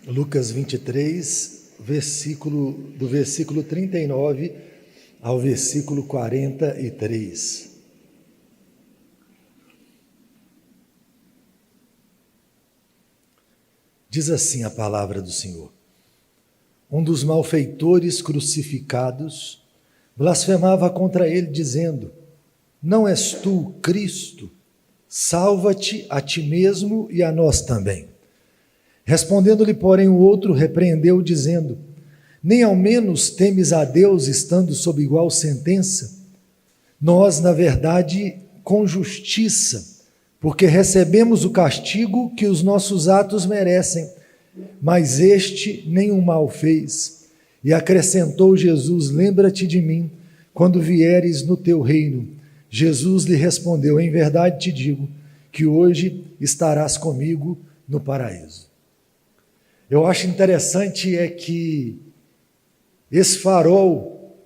Lucas 23, do versículo 39 ao versículo 43. Diz assim a palavra do Senhor: Um dos malfeitores crucificados blasfemava contra ele, dizendo: Não és tu Cristo? Salva-te a ti mesmo e a nós também. Respondendo-lhe, porém, o outro repreendeu, dizendo: Nem ao menos temes a Deus, estando sob igual sentença? Nós, na verdade, com justiça, porque recebemos o castigo que os nossos atos merecem, mas este nenhum mal fez. E acrescentou Jesus: Lembra-te de mim, quando vieres no teu reino. Jesus lhe respondeu: Em verdade te digo, que hoje estarás comigo no paraíso. Eu acho interessante que esse farol,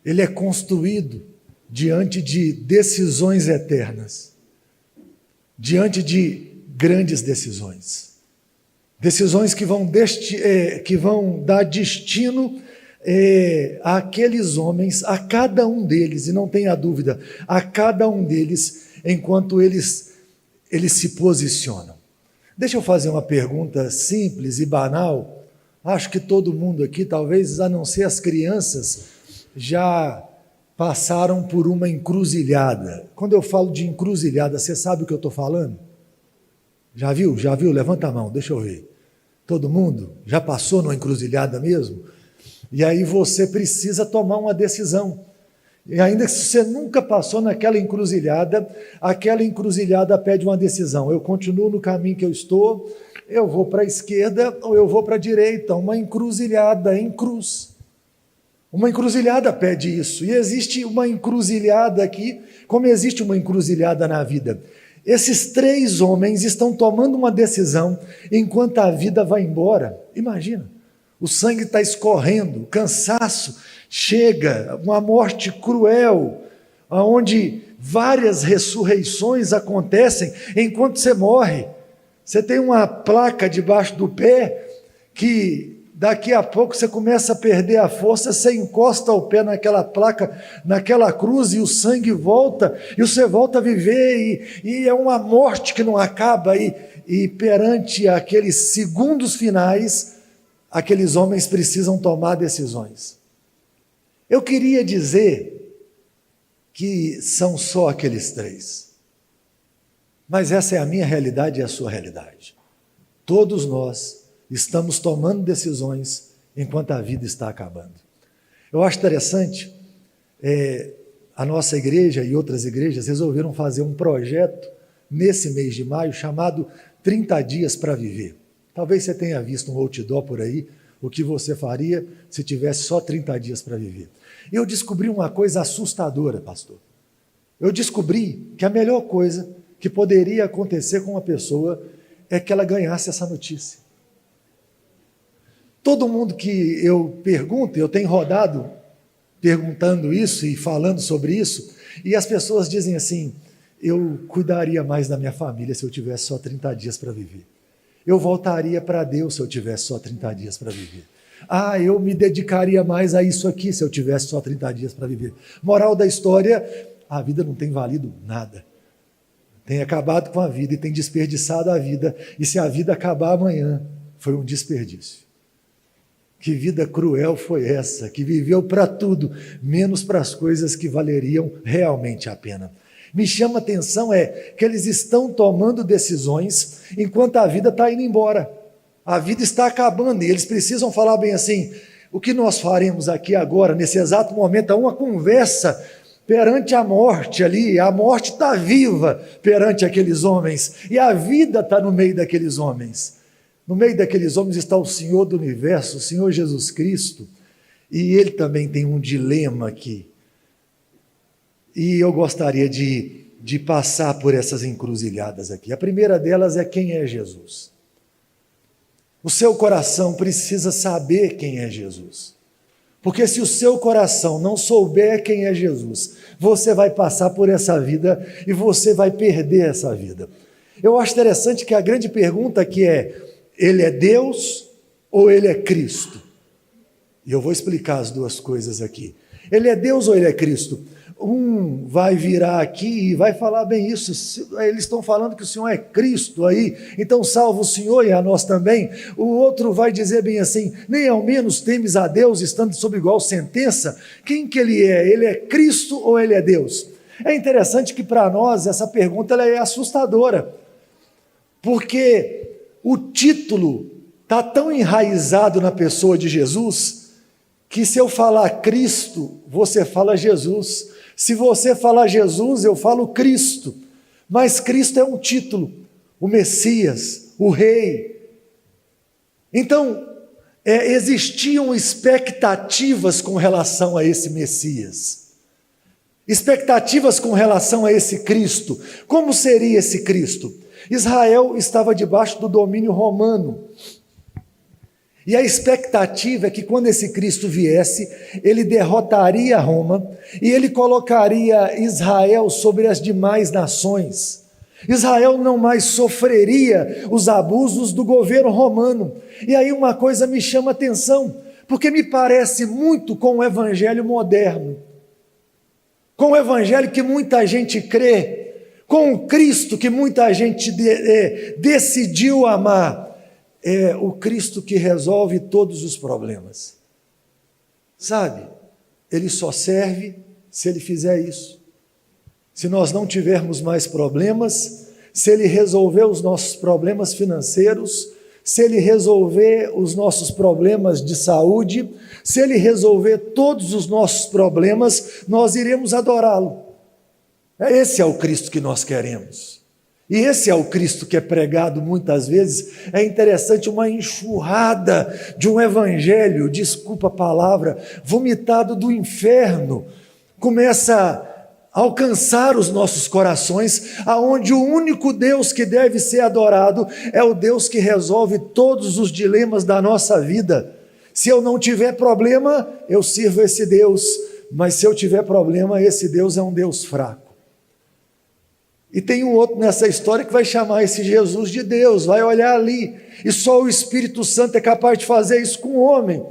ele é construído diante de decisões eternas, diante de grandes decisões. Decisões que vão dar destino àqueles homens, a cada um deles, e não tenha dúvida, a cada um deles, enquanto eles se posicionam. Deixa eu fazer uma pergunta simples e banal. Acho que todo mundo aqui, talvez a não ser as crianças, já passaram por uma encruzilhada. Quando eu falo de encruzilhada, você sabe o que eu estou falando? Já viu? Já viu? Levanta a mão, deixa eu ver. Todo mundo já passou numa encruzilhada mesmo? E aí você precisa tomar uma decisão. E ainda que você nunca passou naquela encruzilhada, aquela encruzilhada pede uma decisão. Eu continuo no caminho que eu estou, eu vou para a esquerda ou eu vou para a direita. Uma encruzilhada em cruz. Uma encruzilhada pede isso. E existe uma encruzilhada aqui, como existe uma encruzilhada na vida. Esses três homens estão tomando uma decisão enquanto a vida vai embora. Imagina, o sangue está escorrendo, o cansaço chega, uma morte cruel, onde várias ressurreições acontecem enquanto você morre. Você tem uma placa debaixo do pé que daqui a pouco você começa a perder a força, você encosta o pé naquela placa, naquela cruz, e o sangue volta, e você volta a viver, e é uma morte que não acaba, e perante aqueles segundos finais, aqueles homens precisam tomar decisões. Eu queria dizer que são só aqueles três, mas essa é a minha realidade e a sua realidade. Todos nós estamos tomando decisões enquanto a vida está acabando. Eu acho interessante, a nossa igreja e outras igrejas resolveram fazer um projeto nesse mês de maio chamado 30 Dias para Viver. Talvez você tenha visto um outdoor por aí, o que você faria se tivesse só 30 dias para viver. Eu descobri uma coisa assustadora, pastor. Eu descobri que a melhor coisa que poderia acontecer com uma pessoa é que ela ganhasse essa notícia. Todo mundo que eu pergunto, eu tenho rodado perguntando isso e falando sobre isso, e as pessoas dizem assim: eu cuidaria mais da minha família se eu tivesse só 30 dias para viver. Eu voltaria para Deus se eu tivesse só 30 dias para viver. Eu me dedicaria mais a isso aqui se eu tivesse só 30 dias para viver. Moral da história: a vida não tem valido nada. Tem acabado com a vida e tem desperdiçado a vida. E se a vida acabar amanhã, foi um desperdício. Que vida cruel foi essa, que viveu para tudo, menos para as coisas que valeriam realmente a pena. Me chama a atenção que eles estão tomando decisões enquanto a vida está indo embora. A vida está acabando e eles precisam falar bem assim: o que nós faremos aqui agora, nesse exato momento? Há uma conversa perante a morte ali, a morte está viva perante aqueles homens e a vida está no meio daqueles homens. No meio daqueles homens está o Senhor do universo, o Senhor Jesus Cristo, e Ele também tem um dilema aqui. E eu gostaria de passar por essas encruzilhadas aqui. A primeira delas é: quem é Jesus? O seu coração precisa saber quem é Jesus. Porque se o seu coração não souber quem é Jesus, você vai passar por essa vida e você vai perder essa vida. Eu acho interessante que a grande pergunta aqui é: Ele é Deus ou ele é Cristo? E eu vou explicar as duas coisas aqui. Ele é Deus ou ele é Cristo? Um vai virar aqui e vai falar bem isso. Eles estão falando que o Senhor é Cristo aí, então salva o Senhor e a nós também. O outro vai dizer bem assim: nem ao menos temes a Deus, estando sob igual sentença. Quem que ele é? Ele é Cristo ou ele é Deus? É interessante que para nós essa pergunta ela é assustadora, porque o título está tão enraizado na pessoa de Jesus, que se eu falar Cristo, você fala Jesus. Se você falar Jesus, eu falo Cristo. Mas Cristo é um título, o Messias, o Rei. Então, existiam expectativas com relação a esse Messias. Expectativas com relação a esse Cristo. Como seria esse Cristo? Israel estava debaixo do domínio romano. E a expectativa é que quando esse Cristo viesse, ele derrotaria Roma e ele colocaria Israel sobre as demais nações. Israel não mais sofreria os abusos do governo romano. E aí uma coisa me chama a atenção, porque me parece muito com o evangelho moderno, com o evangelho que muita gente crê, com o Cristo que muita gente decidiu amar. É o Cristo que resolve todos os problemas. Sabe? Ele só serve se ele fizer isso. Se nós não tivermos mais problemas, se ele resolver os nossos problemas financeiros, se ele resolver os nossos problemas de saúde, se ele resolver todos os nossos problemas, nós iremos adorá-lo. Esse é o Cristo que nós queremos. E esse é o Cristo que é pregado muitas vezes. É interessante, uma enxurrada de um evangelho, desculpa a palavra, vomitado do inferno, começa a alcançar os nossos corações, aonde o único Deus que deve ser adorado é o Deus que resolve todos os dilemas da nossa vida. Se eu não tiver problema, eu sirvo esse Deus, mas se eu tiver problema, esse Deus é um Deus fraco. E tem um outro nessa história que vai chamar esse Jesus de Deus, vai olhar ali, e só o Espírito Santo é capaz de fazer isso com o homem.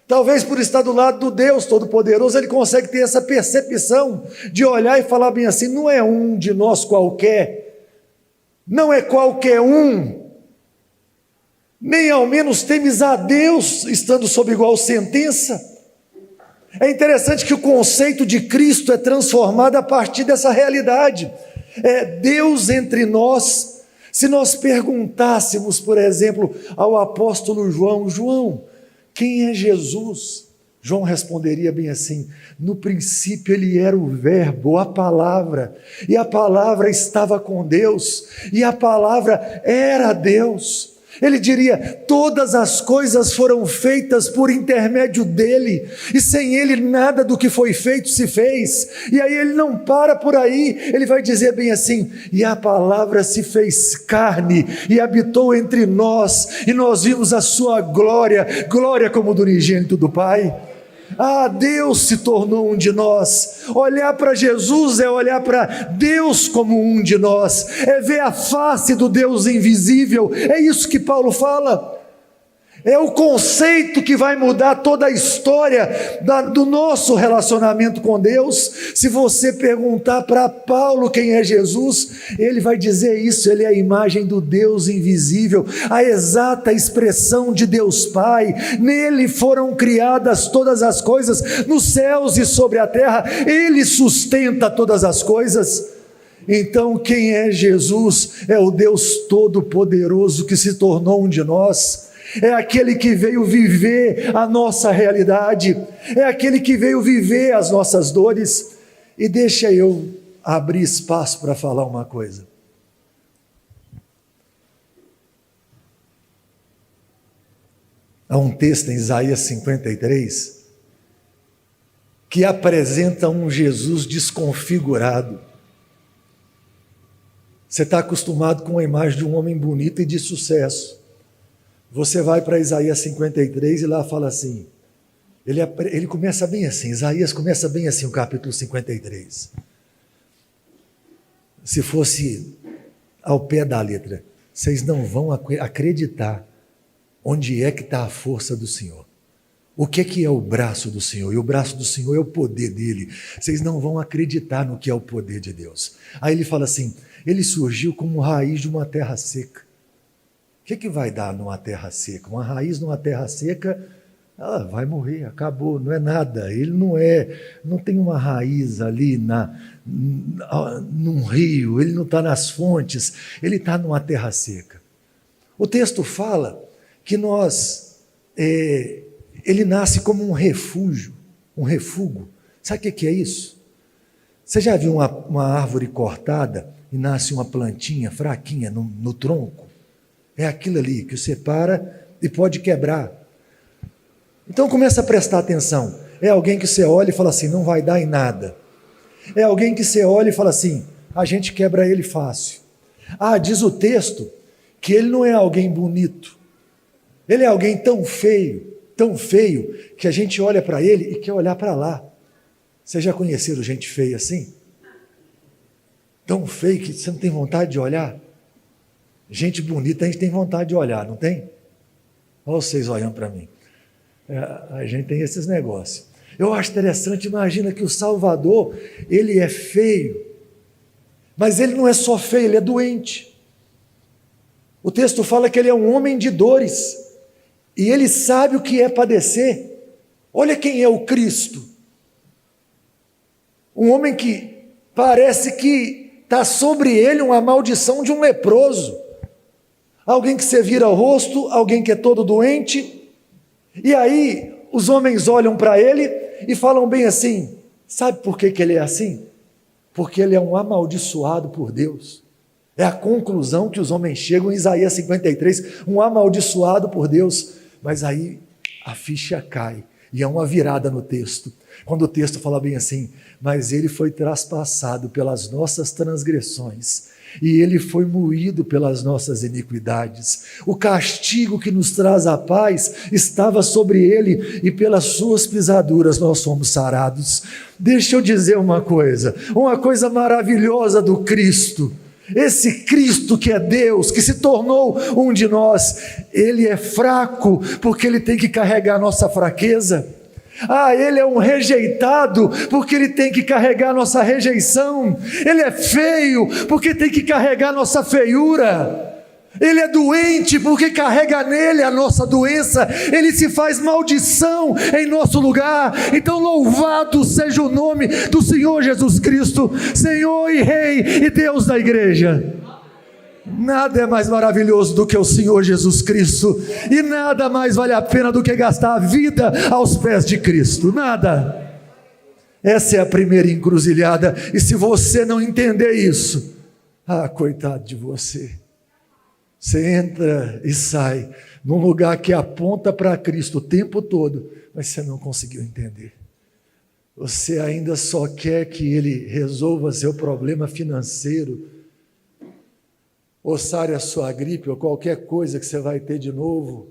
Talvez por estar do lado do Deus Todo-Poderoso, ele consegue ter essa percepção de olhar e falar bem assim: não é um de nós qualquer, não é qualquer um, nem ao menos temes a Deus, estando sob igual sentença. É interessante que o conceito de Cristo é transformado a partir dessa realidade. É Deus entre nós. Se nós perguntássemos, por exemplo, ao apóstolo João: João, quem é Jesus? João responderia bem assim: no princípio ele era o verbo, a palavra, e a palavra estava com Deus, e a palavra era Deus. Ele diria: todas as coisas foram feitas por intermédio dele, e sem ele nada do que foi feito se fez. E aí ele não para por aí, ele vai dizer bem assim: e a palavra se fez carne e habitou entre nós, e nós vimos a sua glória, glória como do unigênito do Pai. Ah, Deus se tornou um de nós. Olhar para Jesus é olhar para Deus como um de nós, é ver a face do Deus invisível. É isso que Paulo fala. É o conceito que vai mudar toda a história do nosso relacionamento com Deus. Se você perguntar para Paulo quem é Jesus, ele vai dizer isso: ele é a imagem do Deus invisível, a exata expressão de Deus Pai. Nele foram criadas todas as coisas, nos céus e sobre a terra. Ele sustenta todas as coisas. Então, quem é Jesus? É o Deus Todo-Poderoso que se tornou um de nós. É aquele que veio viver a nossa realidade, é aquele que veio viver as nossas dores. E deixa eu abrir espaço para falar uma coisa. Há um texto em Isaías 53 que apresenta um Jesus desconfigurado. Você está acostumado com a imagem de um homem bonito e de sucesso. Você vai para Isaías 53 e lá fala assim, ele começa bem assim, Isaías começa bem assim o capítulo 53. Se fosse ao pé da letra: vocês não vão acreditar onde é que está a força do Senhor. O que é o braço do Senhor? E o braço do Senhor é o poder dele. Vocês não vão acreditar no que é o poder de Deus. Aí ele fala assim, ele surgiu como raiz de uma terra seca. O que vai dar numa terra seca? Uma raiz numa terra seca, ela vai morrer, acabou, não é nada. Ele não tem uma raiz ali num rio, ele não está nas fontes, ele está numa terra seca. O texto fala que ele nasce como um refúgio, um refúgio. Sabe o que é isso? Você já viu uma árvore cortada e nasce uma plantinha fraquinha no tronco? É aquilo ali que você para e pode quebrar. Então começa a prestar atenção. É alguém que você olha e fala assim, não vai dar em nada. É alguém que você olha e fala assim, a gente quebra ele fácil. Diz o texto que ele não é alguém bonito. Ele é alguém tão feio, que a gente olha para ele e quer olhar para lá. Vocês já conheceram gente feia assim? Tão feio que você não tem vontade de olhar? Gente bonita a gente tem vontade de olhar, não tem? Olha vocês olhando para mim. A gente tem esses negócios. Eu acho interessante, imagina que o Salvador, ele é feio, mas ele não é só feio, ele é doente. O texto fala que ele é um homem de dores, e ele sabe o que é padecer. Olha quem é o Cristo. Um homem que parece que está sobre ele uma maldição de um leproso. Alguém que você vira o rosto, alguém que é todo doente. E aí os homens olham para ele e falam bem assim, sabe por que ele é assim? Porque ele é um amaldiçoado por Deus. É a conclusão que os homens chegam em Isaías 53, um amaldiçoado por Deus. Mas aí a ficha cai, e é uma virada no texto, quando o texto fala bem assim, mas ele foi traspassado pelas nossas transgressões, e ele foi moído pelas nossas iniquidades. O castigo que nos traz a paz estava sobre ele, e pelas suas pisaduras nós somos sarados. Deixa eu dizer uma coisa maravilhosa do Cristo. Esse Cristo que é Deus, que se tornou um de nós, ele é fraco porque ele tem que carregar a nossa fraqueza. Ele é um rejeitado porque ele tem que carregar a nossa rejeição. Ele é feio porque tem que carregar a nossa feiura. Ele é doente porque carrega nele a nossa doença. Ele se faz maldição em nosso lugar. Então louvado seja o nome do Senhor Jesus Cristo, Senhor e Rei e Deus da igreja. Nada é mais maravilhoso do que o Senhor Jesus Cristo, e nada mais vale a pena do que gastar a vida aos pés de Cristo. Nada. Essa é a primeira encruzilhada, e se você não entender isso, coitado de você. Você entra e sai num lugar que aponta para Cristo o tempo todo, mas você não conseguiu entender. Você ainda só quer que Ele resolva seu problema financeiro, ou sare a sua gripe, ou qualquer coisa que você vai ter de novo,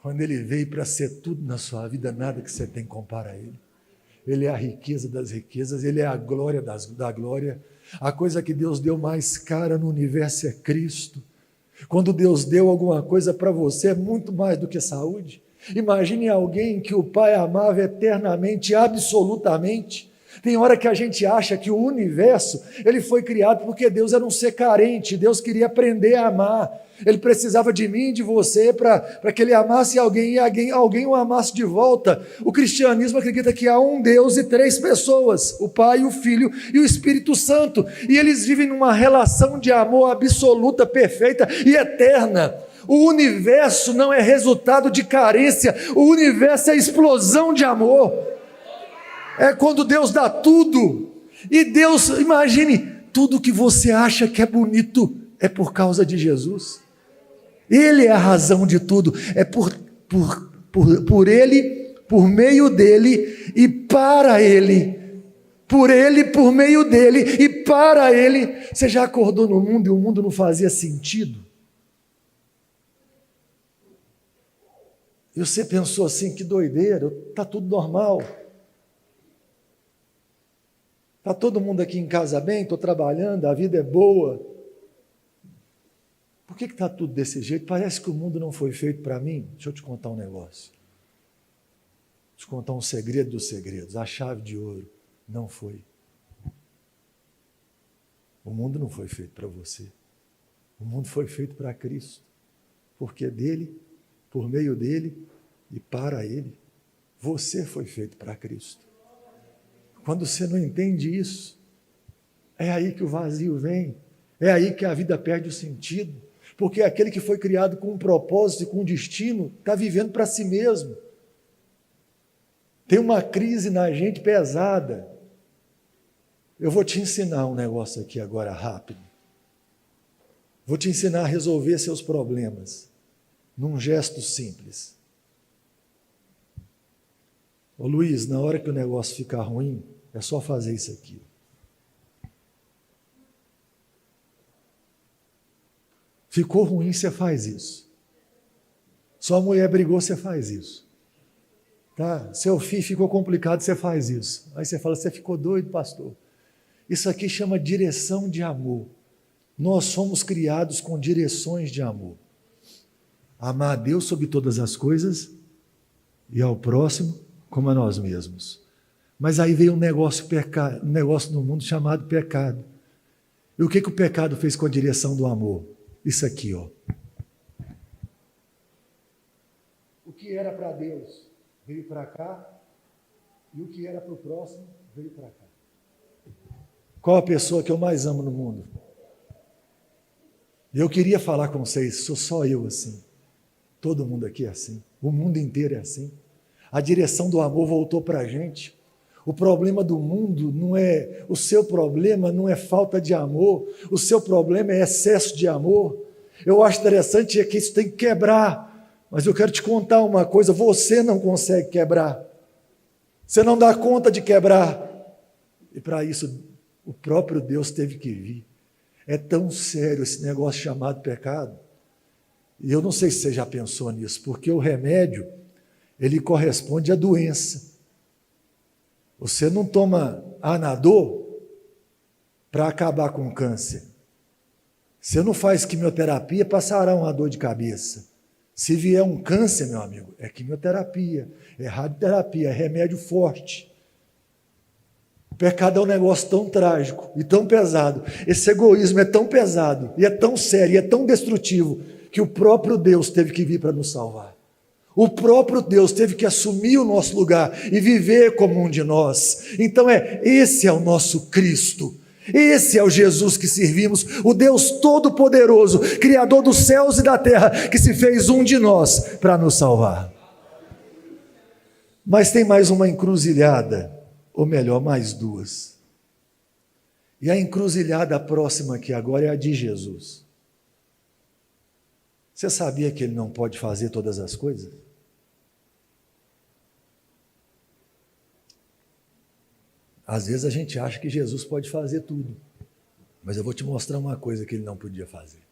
quando Ele veio para ser tudo na sua vida, nada que você tem compara a Ele. Ele é a riqueza das riquezas, Ele é a glória da glória. A coisa que Deus deu mais cara no universo é Cristo. Quando Deus deu alguma coisa para você, é muito mais do que saúde. Imagine alguém que o Pai amava eternamente, absolutamente. Tem hora que a gente acha que o universo, ele foi criado porque Deus era um ser carente, Deus queria aprender a amar. Ele precisava de mim e de você para que ele amasse alguém e alguém o amasse de volta. O cristianismo acredita que há um Deus e três pessoas, o Pai, o Filho e o Espírito Santo. E eles vivem numa relação de amor absoluta, perfeita e eterna. O universo não é resultado de carência, o universo é explosão de amor. É quando Deus dá tudo. E Deus, imagine, tudo que você acha que é bonito é por causa de Jesus. Ele é a razão de tudo, é por Ele, por meio dEle e para Ele. Por Ele, por meio dEle e para Ele. Você já acordou no mundo e o mundo não fazia sentido? E você pensou assim, que doideira, está tudo normal. Está todo mundo aqui em casa bem, estou trabalhando, a vida é boa. Por que está tudo desse jeito? Parece que o mundo não foi feito para mim. Deixa eu te contar um negócio. Deixa eu te contar um segredo dos segredos. A chave de ouro não foi. O mundo não foi feito para você. O mundo foi feito para Cristo. Porque dele, por meio dele e para ele, você foi feito para Cristo. Quando você não entende isso, é aí que o vazio vem. É aí que a vida perde o sentido. Porque aquele que foi criado com um propósito e com um destino, está vivendo para si mesmo. Tem uma crise na gente pesada. Eu vou te ensinar um negócio aqui agora rápido. Vou te ensinar a resolver seus problemas num gesto simples. Ô Luiz, na hora que o negócio ficar ruim, é só fazer isso aqui. Ficou ruim, você faz isso. Sua mulher brigou, você faz isso. Tá? Seu filho ficou complicado, você faz isso. Aí você fala, você ficou doido, pastor? Isso aqui chama direção de amor. Nós somos criados com direções de amor. Amar a Deus sobre todas as coisas e ao próximo como a nós mesmos. Mas aí veio um negócio no mundo chamado pecado. E o que o pecado fez com a direção do amor? Isso aqui, ó. O que era para Deus veio para cá, e o que era para o próximo veio para cá. Qual a pessoa que eu mais amo no mundo? Eu queria falar com vocês, sou só eu assim. Todo mundo aqui é assim. O mundo inteiro é assim. A direção do amor voltou para a gente. O problema do mundo não é, o seu problema não é falta de amor, o seu problema é excesso de amor. Eu acho interessante que isso tem que quebrar, mas eu quero te contar uma coisa, você não consegue quebrar. Você não dá conta de quebrar. E para isso, o próprio Deus teve que vir. É tão sério esse negócio chamado pecado. E eu não sei se você já pensou nisso, porque o remédio, ele corresponde à doença. Você não toma Anador para acabar com o câncer. Você não faz quimioterapia para sarar uma dor de cabeça. Se vier um câncer, meu amigo, é quimioterapia, é radioterapia, é remédio forte. O pecado é um negócio tão trágico e tão pesado. Esse egoísmo é tão pesado e é tão sério e é tão destrutivo que o próprio Deus teve que vir para nos salvar. O próprio Deus teve que assumir o nosso lugar e viver como um de nós. Então esse é o nosso Cristo. Esse é o Jesus que servimos, o Deus Todo-Poderoso, Criador dos céus e da terra, que se fez um de nós para nos salvar. Mas tem mais uma encruzilhada, ou melhor, mais duas. E a encruzilhada próxima aqui agora é a de Jesus. Você sabia que ele não pode fazer todas as coisas? Às vezes a gente acha que Jesus pode fazer tudo, mas eu vou te mostrar uma coisa que ele não podia fazer.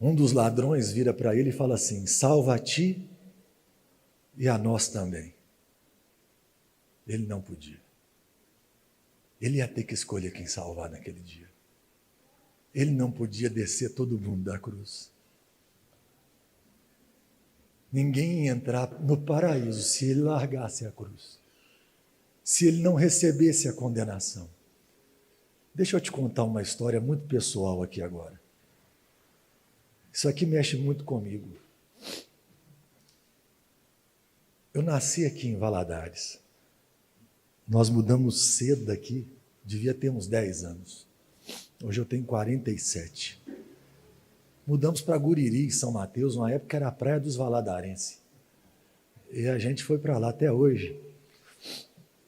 Um dos ladrões vira para ele e fala assim: salva a ti e a nós também. Ele não podia. Ele ia ter que escolher quem salvar naquele dia. Ele não podia descer todo mundo da cruz. Ninguém ia entrar no paraíso se ele largasse a cruz. Se ele não recebesse a condenação. Deixa eu te contar uma história muito pessoal aqui agora. Isso aqui mexe muito comigo. Eu nasci aqui em Valadares. Nós mudamos cedo daqui, devia ter uns 10 anos. Hoje eu tenho 47. Mudamos para Guriri, em São Mateus, uma época era a Praia dos Valadarenses. E a gente foi para lá até hoje.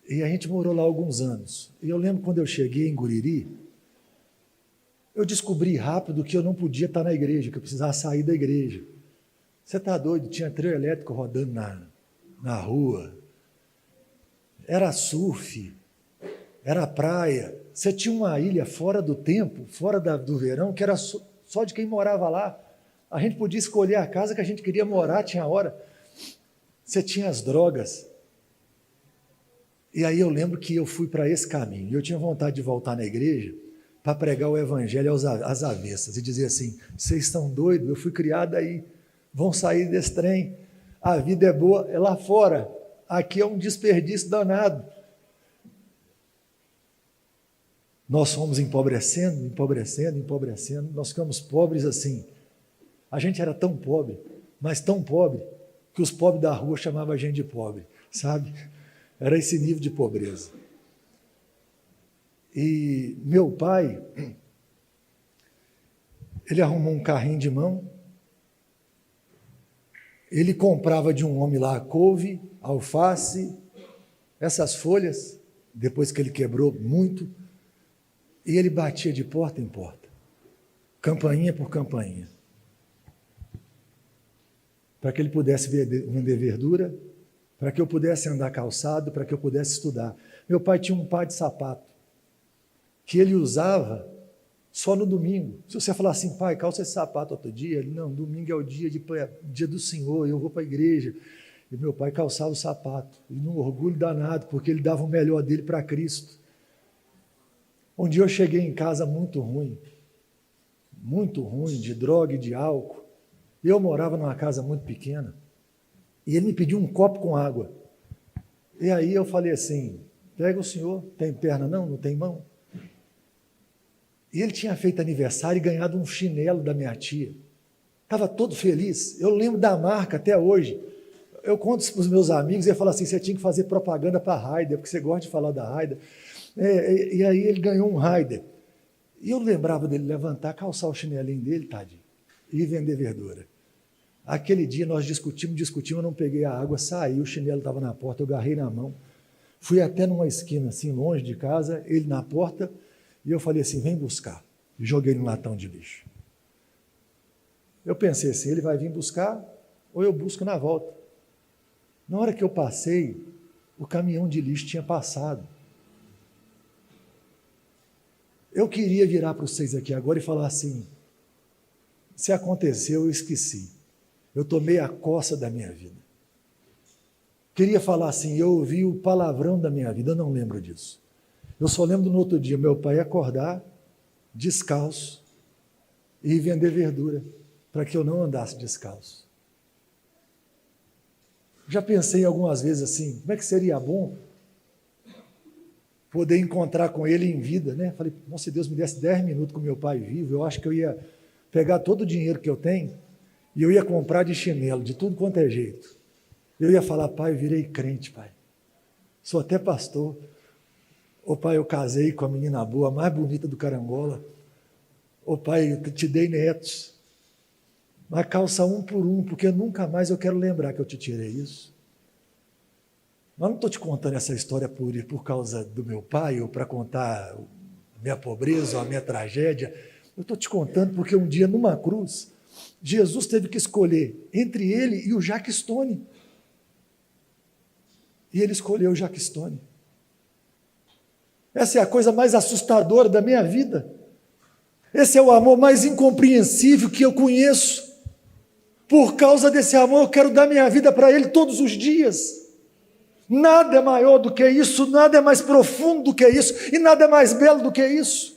E a gente morou lá alguns anos. E eu lembro quando eu cheguei em Guriri, eu descobri rápido que eu não podia estar na igreja, que eu precisava sair da igreja. Você está doido? Tinha trio elétrico rodando na rua. Era surf, era praia. Você tinha uma ilha fora do tempo, fora do verão, que era só de quem morava lá. A gente podia escolher a casa que a gente queria morar, tinha hora. Você tinha as drogas. E aí eu lembro que eu fui para esse caminho. Eu tinha vontade de voltar na igreja, para pregar o evangelho às avessas e dizer assim: vocês estão doidos, eu fui criado aí, vão sair desse trem, a vida é boa, é lá fora, aqui é um desperdício danado. Nós fomos empobrecendo, nós ficamos pobres assim. A gente era tão pobre, mas tão pobre, que os pobres da rua chamavam a gente de pobre, sabe? Era esse nível de pobreza. E meu pai, ele arrumou um carrinho de mão, ele comprava de um homem lá couve, alface, essas folhas, depois que ele quebrou muito, e ele batia de porta em porta, campainha por campainha, para que ele pudesse vender verdura, para que eu pudesse andar calçado, para que eu pudesse estudar. Meu pai tinha um par de sapato, que ele usava só no domingo. Se você falar assim: pai, calça esse sapato outro dia, ele: não, domingo é o dia do Senhor, eu vou para a igreja. E meu pai calçava o sapato, e num orgulho danado, porque ele dava o melhor dele para Cristo. Um dia eu cheguei em casa muito ruim, de droga e de álcool. Eu morava numa casa muito pequena, e ele me pediu um copo com água. E aí eu falei assim: pega o senhor, tem perna não? Não tem mão? E ele tinha feito aniversário e ganhado um chinelo da minha tia. Estava todo feliz. Eu lembro da marca até hoje. Eu conto para os meus amigos e eu falo assim: você tinha que fazer propaganda para a Raider, porque você gosta de falar da Raider. E aí ele ganhou um Raider. E eu lembrava dele levantar, calçar o chinelinho dele, tadinho, e vender verdura. Aquele dia nós discutimos, eu não peguei a água, saí, o chinelo estava na porta, eu agarrei na mão. Fui até numa esquina, assim, longe de casa, ele na porta, e eu falei assim: vem buscar. E joguei no latão de lixo. Eu pensei assim: ele vai vir buscar, ou eu busco na volta. Na hora que eu passei, o caminhão de lixo tinha passado. Eu queria virar para vocês aqui agora e falar assim: se aconteceu, eu esqueci. Eu tomei a coça da minha vida. Queria falar assim: eu ouvi o palavrão da minha vida, eu não lembro disso. Eu só lembro no outro dia, meu pai acordar, descalço, e vender verdura, para que eu não andasse descalço. Já pensei algumas vezes assim: como é que seria bom poder encontrar com ele em vida, né? Falei: nossa, se Deus me desse 10 minutos com meu pai vivo, eu acho que eu ia pegar todo o dinheiro que eu tenho e eu ia comprar de chinelo, de tudo quanto é jeito. Eu ia falar: pai, eu virei crente, pai. Sou até pastor. Ô pai, eu casei com a menina boa, a mais bonita do Carangola. Ô pai, eu te dei netos. Mas calça um por um, porque nunca mais eu quero lembrar que eu te tirei isso. Mas não estou te contando essa história por causa do meu pai, ou para contar a minha pobreza, ou a minha tragédia. Eu estou te contando porque um dia, numa cruz, Jesus teve que escolher entre ele e o Jacques Stone. E ele escolheu o Jacques Stone. Essa é a coisa mais assustadora da minha vida. Esse é o amor mais incompreensível que eu conheço. Por causa desse amor, eu quero dar minha vida para ele todos os dias. Nada é maior do que isso, nada é mais profundo do que isso, e nada é mais belo do que isso.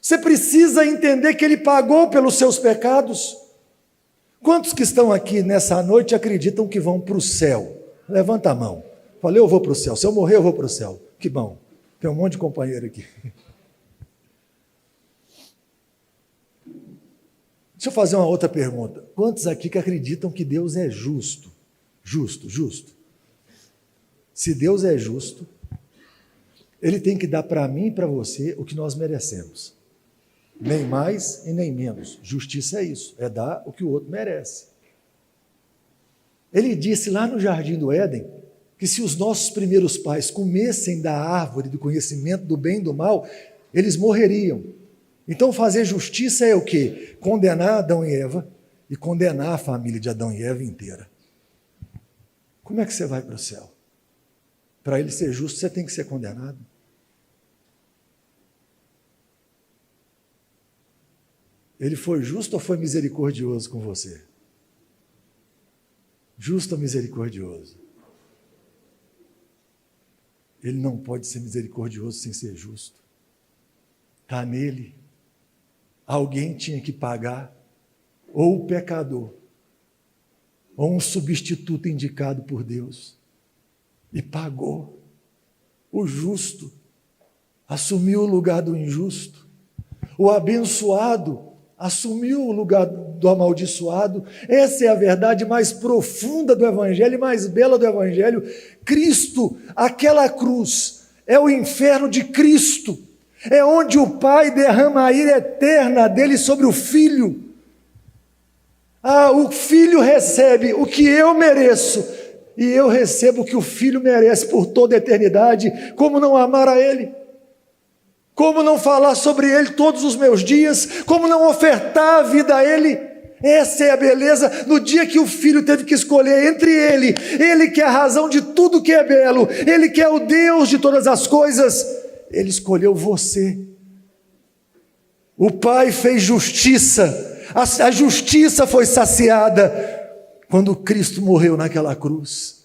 Você precisa entender que ele pagou pelos seus pecados. Quantos que estão aqui nessa noite acreditam que vão para o céu? Levanta a mão. Falei: eu vou para o céu. Se eu morrer, eu vou para o céu. Que bom. Tem um monte de companheiro aqui. Deixa eu fazer uma outra pergunta. Quantos aqui que acreditam que Deus é justo? Justo. Se Deus é justo, Ele tem que dar para mim e para você o que nós merecemos. Nem mais e nem menos. Justiça é isso, é dar o que o outro merece. Ele disse lá no Jardim do Éden que se os nossos primeiros pais comessem da árvore do conhecimento do bem e do mal, eles morreriam. Então fazer justiça é o quê? Condenar Adão e Eva e condenar a família de Adão e Eva inteira. Como é que você vai para o céu? Para ele ser justo, você tem que ser condenado. Ele foi justo ou foi misericordioso com você? Justo ou misericordioso? Ele não pode ser misericordioso sem ser justo. está nele. Alguém tinha que pagar, ou o pecador, ou um substituto indicado por Deus. E pagou. O justo assumiu o lugar do injusto. O abençoado assumiu o lugar do amaldiçoado. Essa é a verdade mais profunda do Evangelho e mais bela do Evangelho. Cristo, aquela cruz, é o inferno de Cristo. É onde o Pai derrama a ira eterna dele sobre o Filho. O Filho recebe o que eu mereço, e eu recebo o que o Filho merece por toda a eternidade. Como não amar a Ele? Como não falar sobre Ele todos os meus dias? Como não ofertar a vida a Ele? Essa é a beleza. No dia que o Filho teve que escolher entre Ele que é a razão de tudo que é belo, Ele que é o Deus de todas as coisas, Ele escolheu você. O Pai fez justiça, a justiça foi saciada quando Cristo morreu naquela cruz,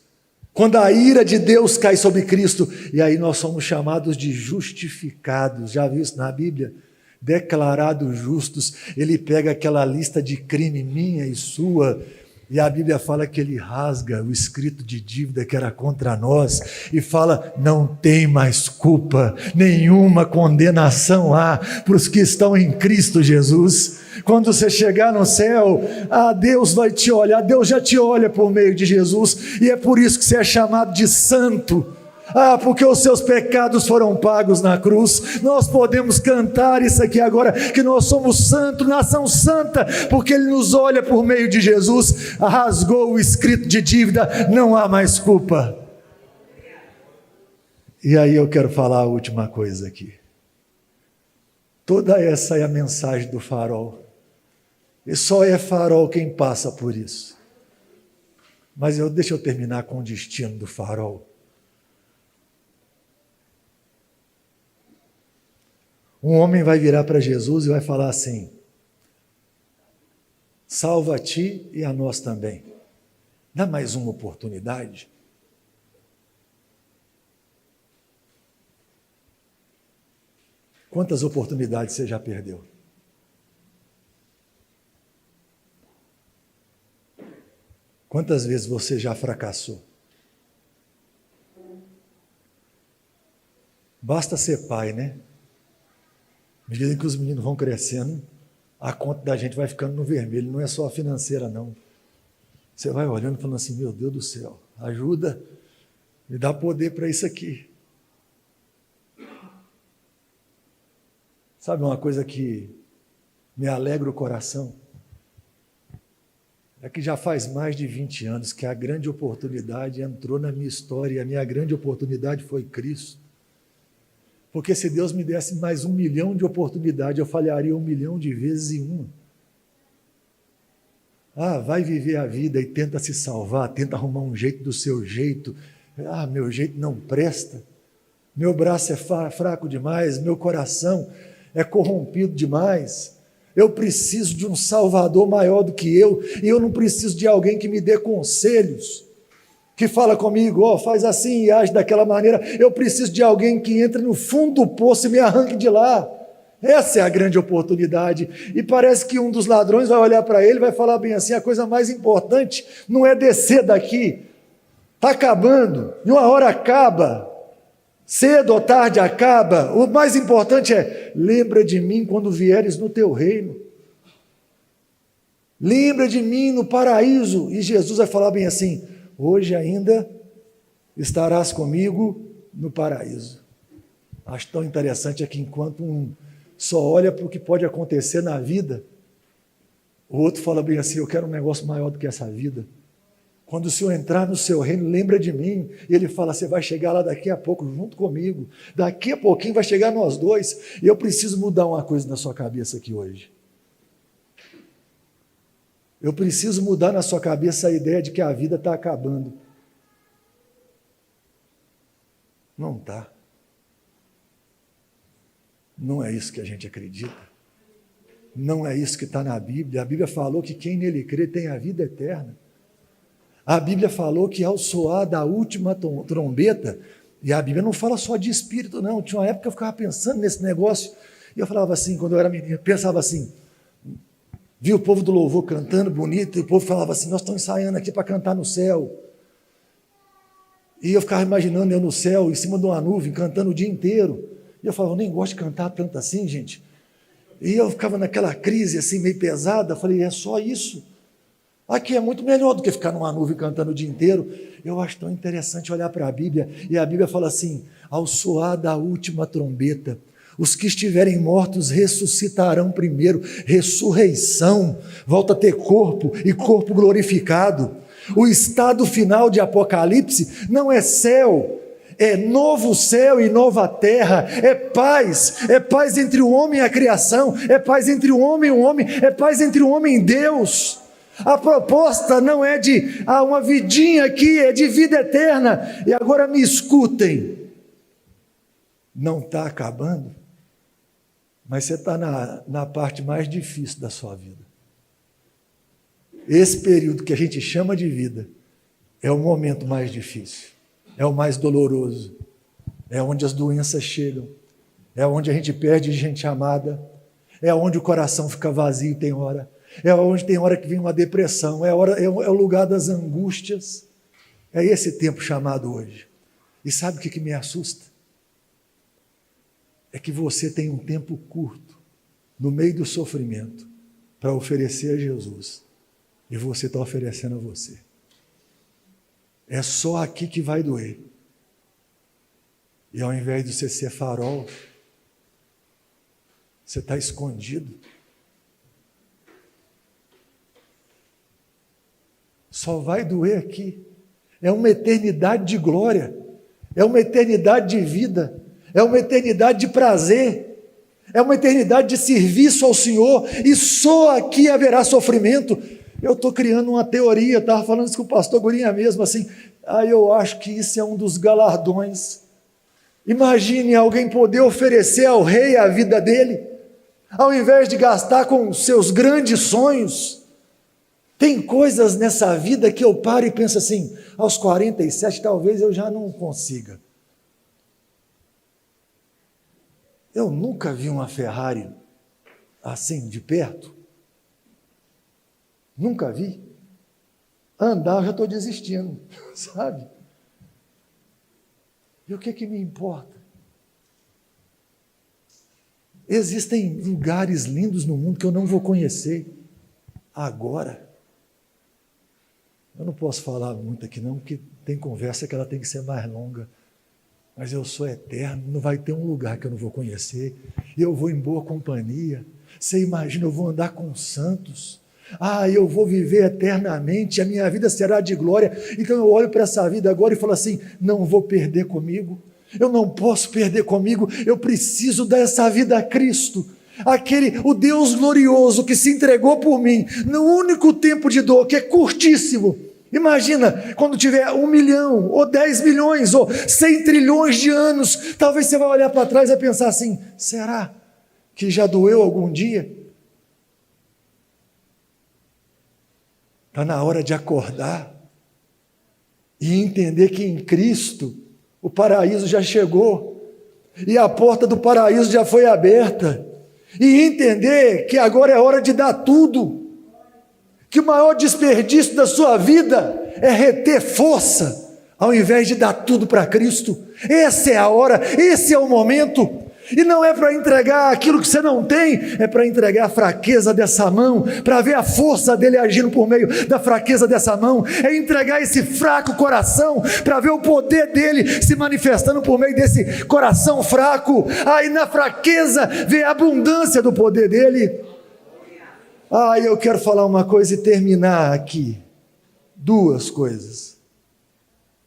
quando a ira de Deus cai sobre Cristo, e aí nós somos chamados de justificados. Já viu isso na Bíblia? Declarados justos. Ele pega aquela lista de crime minha e sua, e a Bíblia fala que ele rasga o escrito de dívida que era contra nós e fala: não tem mais culpa, nenhuma condenação há para os que estão em Cristo Jesus. Quando você chegar no céu, Deus vai te olhar, Deus já te olha por meio de Jesus, e é por isso que você é chamado de santo. Porque os seus pecados foram pagos na cruz. Nós podemos cantar isso aqui agora, que nós somos santos, nação santa, porque Ele nos olha por meio de Jesus, rasgou o escrito de dívida, não há mais culpa. E aí eu quero falar a última coisa aqui. Toda essa é a mensagem do farol, e só é farol quem passa por isso. Mas deixa eu terminar com o destino do farol. Um homem vai virar para Jesus e vai falar assim: salva a ti e a nós também, dá mais uma oportunidade. Quantas oportunidades você já perdeu? Quantas vezes você já fracassou? Basta ser pai, né? À medida que os meninos vão crescendo, a conta da gente vai ficando no vermelho. Não é só a financeira, não. Você vai olhando e falando assim: meu Deus do céu, ajuda, me dá poder para isso aqui. Sabe uma coisa que me alegra o coração? É que já faz mais de 20 anos que a grande oportunidade entrou na minha história, e a minha grande oportunidade foi Cristo. Porque se Deus me desse mais 1 milhão de oportunidades, eu falharia 1 milhão de vezes em uma. Vai viver a vida e tenta se salvar, tenta arrumar um jeito do seu jeito. Meu jeito não presta, meu braço é fraco demais, meu coração é corrompido demais. Eu preciso de um Salvador maior do que eu, e eu não preciso de alguém que me dê conselhos, que fala comigo: faz assim e age daquela maneira. Eu preciso de alguém que entre no fundo do poço e me arranque de lá. Essa é a grande oportunidade. E parece que um dos ladrões vai olhar para ele e vai falar bem assim: a coisa mais importante não é descer daqui, está acabando, e uma hora acaba, cedo ou tarde acaba. O mais importante é: lembra de mim quando vieres no teu reino, lembra de mim no paraíso. E Jesus vai falar bem assim: hoje ainda estarás comigo no paraíso. Acho tão interessante é que enquanto um só olha para o que pode acontecer na vida, o outro fala bem assim: eu quero um negócio maior do que essa vida. Quando o Senhor entrar no seu reino, lembra de mim. E Ele fala: você vai chegar lá daqui a pouco junto comigo, daqui a pouquinho vai chegar nós dois. E eu preciso mudar uma coisa na sua cabeça aqui hoje. Eu preciso mudar na sua cabeça a ideia de que a vida está acabando. Não está. Não é isso que a gente acredita. Não é isso que está na Bíblia. A Bíblia falou que quem nele crê tem a vida eterna. A Bíblia falou que ao soar da última trombeta, e a Bíblia não fala só de espírito, não. Tinha uma época que eu ficava pensando nesse negócio, E eu falava assim, quando eu era menino, pensava assim, via o povo do louvor cantando bonito, e o povo falava assim, nós estamos ensaiando aqui para cantar no céu. E eu ficava imaginando eu no céu, em cima de uma nuvem, cantando o dia inteiro. E eu falava, eu nem gosto de cantar tanto assim, gente. E eu ficava naquela crise assim, meio pesada, falei, é só isso? Aqui é muito melhor do que ficar numa nuvem cantando o dia inteiro. Eu acho tão interessante olhar para a Bíblia, e a Bíblia fala assim, ao soar da última trombeta, os que estiverem mortos ressuscitarão primeiro, ressurreição, volta a ter corpo e corpo glorificado. O estado final de Apocalipse não é céu, é novo céu e nova terra, é paz entre o homem e a criação, é paz entre o homem e o homem, é paz entre o homem e Deus. A proposta não é de uma vidinha aqui, é de vida eterna. E agora me escutem, não está acabando, mas você está na parte mais difícil da sua vida. Esse período que a gente chama de vida é o momento mais difícil, é o mais doloroso, é onde as doenças chegam, é onde a gente perde gente amada, é onde o coração fica vazio tem hora, é onde tem hora que vem uma depressão, é o lugar das angústias. É esse tempo chamado hoje. E sabe o que me assusta? É que você tem um tempo curto, no meio do sofrimento, para oferecer a Jesus. E você está oferecendo a você. É só aqui que vai doer. E ao invés de você ser farol, você está escondido. Só vai doer aqui. É uma eternidade de glória. É uma eternidade de vida. É uma eternidade de prazer. É uma eternidade de serviço ao Senhor. E só aqui haverá sofrimento. Eu estou criando uma teoria, estava falando isso com o pastor Gurinha mesmo, assim, eu acho que isso é um dos galardões. Imagine alguém poder oferecer ao rei a vida dele, ao invés de gastar com seus grandes sonhos. Tem coisas nessa vida que eu paro e penso assim, aos 47 talvez eu já não consiga. Eu nunca vi uma Ferrari assim de perto. Nunca vi. Andar eu já estou desistindo, sabe? E o que me importa? Existem lugares lindos no mundo que eu não vou conhecer agora. Eu não posso falar muito aqui não, porque tem conversa que ela tem que ser mais longa. Mas eu sou eterno, não vai ter um lugar que eu não vou conhecer. E eu vou em boa companhia. Você imagina, eu vou andar com os santos. Eu vou viver eternamente, a minha vida será de glória. Então eu olho para essa vida agora e falo assim, não vou perder comigo, eu não posso perder comigo, eu preciso dar essa vida a Cristo, o Deus glorioso que se entregou por mim, no único tempo de dor, que é curtíssimo. Imagina, quando tiver 1 milhão, ou 10 milhões, ou 100 trilhões de anos, talvez você vai olhar para trás e pensar assim, será que já doeu algum dia? Está na hora de acordar e entender que em Cristo o paraíso já chegou e a porta do paraíso já foi aberta, e entender que agora é hora de dar tudo, que o maior desperdício da sua vida é reter força ao invés de dar tudo para Cristo. Essa é a hora, esse é o momento. E não é para entregar aquilo que você não tem, é para entregar a fraqueza dessa mão, para ver a força dele agindo por meio da fraqueza dessa mão, é entregar esse fraco coração, para ver o poder dele se manifestando por meio desse coração fraco. Aí na fraqueza vê a abundância do poder dele. Eu quero falar uma coisa e terminar aqui. 2 coisas.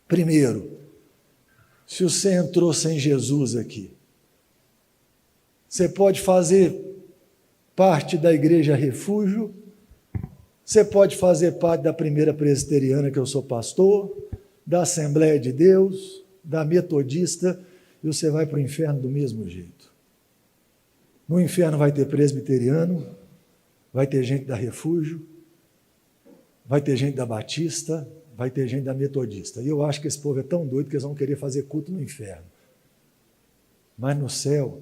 Primeiro, se você entrou sem Jesus aqui, você pode fazer parte da Igreja Refúgio, você pode fazer parte da Primeira Presbiteriana, que eu sou pastor, da Assembleia de Deus, da Metodista, e você vai para o inferno do mesmo jeito. No inferno vai ter presbiteriano, vai ter gente da Refúgio, vai ter gente da Batista, vai ter gente da Metodista. E eu acho que esse povo é tão doido que eles vão querer fazer culto no inferno. Mas no céu,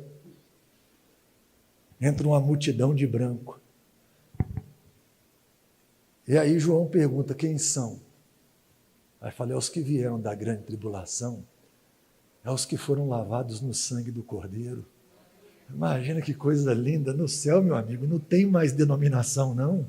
entra uma multidão de branco. E aí João pergunta: quem são? Aí fala: é os que vieram da grande tribulação, é os que foram lavados no sangue do Cordeiro. Imagina que coisa linda. No céu, meu amigo, não tem mais denominação, não.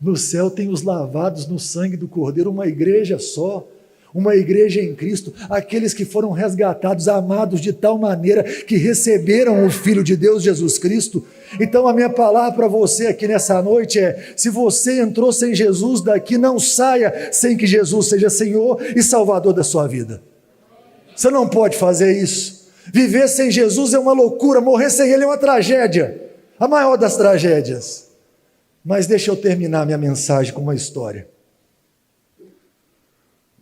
No céu tem os lavados no sangue do Cordeiro, uma igreja só, uma igreja em Cristo, aqueles que foram resgatados, amados de tal maneira que receberam o Filho de Deus, Jesus Cristo. Então a minha palavra para você aqui nessa noite é: se você entrou sem Jesus daqui, não saia sem que Jesus seja Senhor e Salvador da sua vida. Você não pode fazer isso. Viver sem Jesus é uma loucura, morrer sem Ele é uma tragédia, a maior das tragédias. Mas deixa eu terminar minha mensagem com uma história.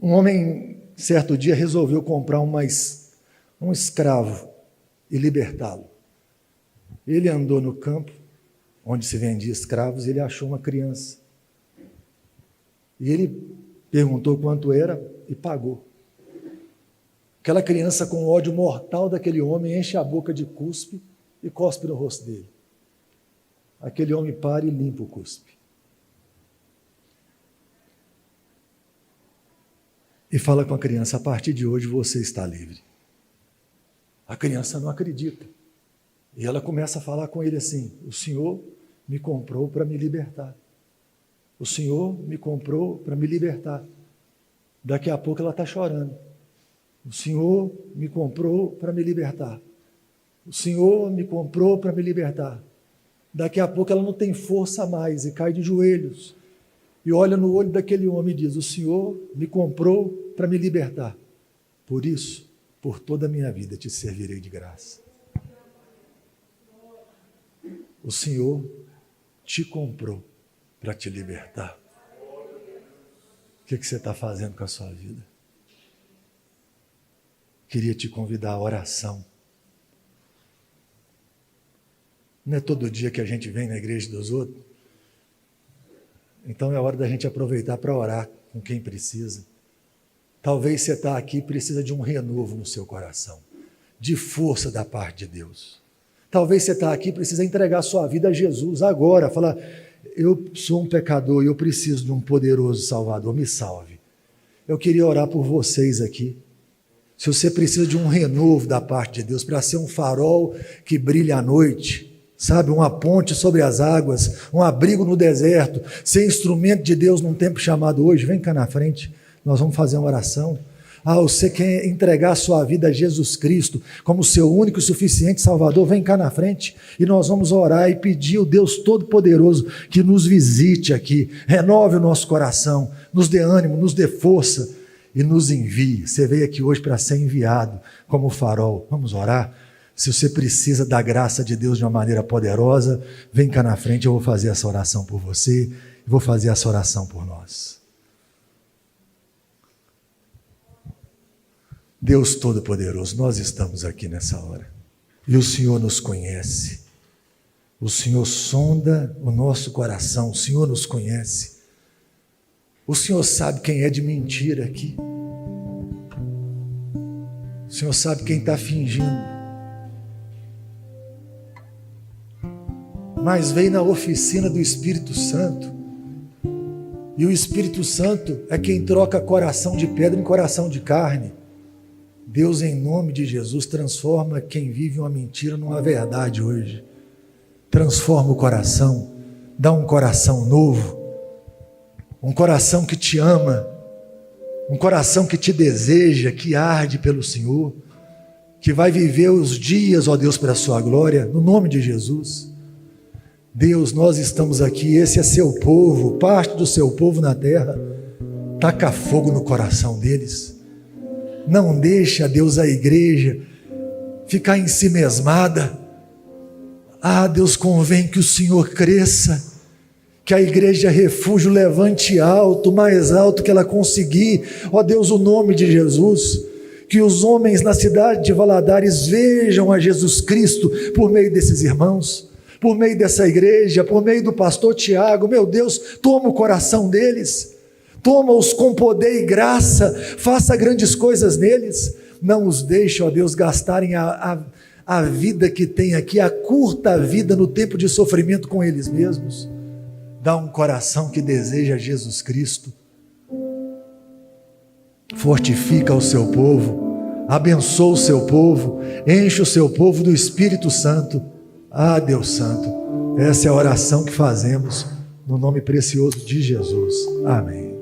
Um homem, certo dia, resolveu comprar um escravo e libertá-lo. Ele andou no campo, onde se vendia escravos, e ele achou uma criança. E ele perguntou quanto era e pagou. Aquela criança, com o ódio mortal daquele homem, enche a boca de cuspe e cospe no rosto dele. Aquele homem para e limpa o cuspe. E fala com a criança: a partir de hoje você está livre. A criança não acredita. E ela começa a falar com ele assim: o Senhor me comprou para me libertar. O Senhor me comprou para me libertar. Daqui a pouco ela está chorando. O Senhor me comprou para me libertar. O Senhor me comprou para me libertar. Daqui a pouco ela não tem força mais e cai de joelhos. E olha no olho daquele homem e diz: o Senhor me comprou para me libertar. Por isso, por toda a minha vida te servirei de graça. O Senhor te comprou para te libertar. O que você está fazendo com a sua vida? Queria te convidar à oração. Não é todo dia que a gente vem na igreja dos outros? Então é hora da gente aproveitar para orar com quem precisa. Talvez você está aqui e precisa de um renovo no seu coração, de força da parte de Deus. Talvez você está aqui e precisa entregar sua vida a Jesus agora. Falar: eu sou um pecador e eu preciso de um poderoso Salvador, me salve. Eu queria orar por vocês aqui. Se você precisa de um renovo da parte de Deus, para ser um farol que brilha à noite, sabe, uma ponte sobre as águas, um abrigo no deserto, ser instrumento de Deus num tempo chamado hoje, vem cá na frente, nós vamos fazer uma oração. Você quer entregar a sua vida a Jesus Cristo como seu único e suficiente Salvador, vem cá na frente e nós vamos orar e pedir ao Deus Todo-Poderoso que nos visite aqui, renove o nosso coração, nos dê ânimo, nos dê força e nos envie. Você veio aqui hoje para ser enviado como farol. Vamos orar? Se você precisa da graça de Deus de uma maneira poderosa, vem cá na frente, eu vou fazer essa oração por você e vou fazer essa oração por nós. Deus Todo-Poderoso, nós estamos aqui nessa hora e o Senhor nos conhece. O Senhor sonda o nosso coração, o Senhor nos conhece. O Senhor sabe quem é de mentira aqui. O Senhor sabe quem está fingindo. Mas veio na oficina do Espírito Santo. E o Espírito Santo é quem troca coração de pedra em coração de carne. Deus, em nome de Jesus, transforma quem vive uma mentira numa verdade hoje. Transforma o coração, dá um coração novo. Um coração que te ama, um coração que te deseja, que arde pelo Senhor, que vai viver os dias, ó Deus, para a sua glória, no nome de Jesus. Deus, nós estamos aqui, esse é seu povo, parte do seu povo na terra. Taca fogo no coração deles. Não deixa, Deus, a igreja ficar ensimesmada. Deus, convém que o Senhor cresça, que a igreja refúgio levante alto, mais alto que ela conseguir, ó Deus, o nome de Jesus, que os homens na cidade de Valadares vejam a Jesus Cristo por meio desses irmãos, por meio dessa igreja, por meio do pastor Tiago. Meu Deus, toma o coração deles, toma-os com poder e graça, faça grandes coisas neles, não os deixe, ó Deus, gastarem a a vida que tem aqui, a curta vida no tempo de sofrimento com eles mesmos. Dá um coração que deseja Jesus Cristo. Fortifica o seu povo, abençoa o seu povo, enche o seu povo do Espírito Santo. Ah, Deus Santo, essa é a oração que fazemos no nome precioso de Jesus. Amém.